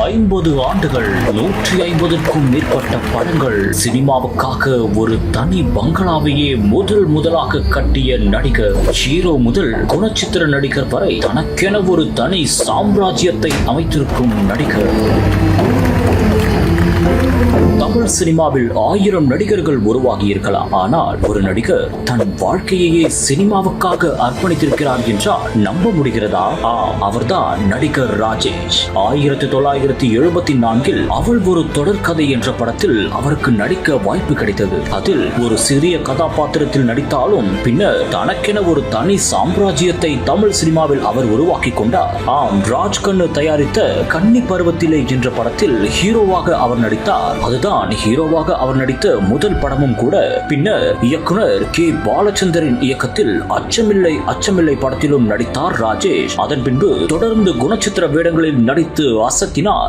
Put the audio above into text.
50 ஆண்டுகள், 150க்கும் மேற்பட்ட படங்கள், சினிமாவுக்காக ஒரு தனி பங்களாவையே முதலாக கட்டிய நடிகர். ஹீரோ முதல் குணச்சித்திர நடிகர் வரை தனக்கென ஒரு தனி சாம்ராஜ்யத்தை அமைத்திருக்கும் நடிகர். தமிழ் சினிமாவில் 1000 நடிகர்கள் உருவாகி இருக்கலாம். ஆனால் ஒரு நடிகர் தன் வாழ்க்கையையே சினிமாவுக்காக அர்ப்பணித்திருக்கிறார் என்றால் நம்ப முடிகிறதா? அவர்தான் நடிகர் ராஜேஷ். 1974 அவள் ஒரு தொடர்கதை என்ற படத்தில் அவருக்கு நடிக்க வாய்ப்பு கிடைத்தது. அதில் ஒரு சிறிய கதாபாத்திரத்தில் நடித்தாலும் பின்னர் தனக்கென ஒரு தனி சாம்ராஜ்யத்தை தமிழ் சினிமாவில் அவர் உருவாக்கி கொண்டார். ராஜ்கண்ணு தயாரித்த கன்னி பருவத்திலே என்ற படத்தில் ஹீரோவாக அவர் நடித்தார். அதுதான் ஹீரோவாக அவர் நடித்த முதல் படமும் கூட. பின்னர் இயக்குனர் கே பாலச்சந்தரின் இயக்கத்தில் அச்சமில்லை படத்திலும் நடித்தார் ராஜேஷ். அதன் பின்பு தொடர்ந்து குணச்சித்திர வேடங்களில் நடித்து அசத்தினார்.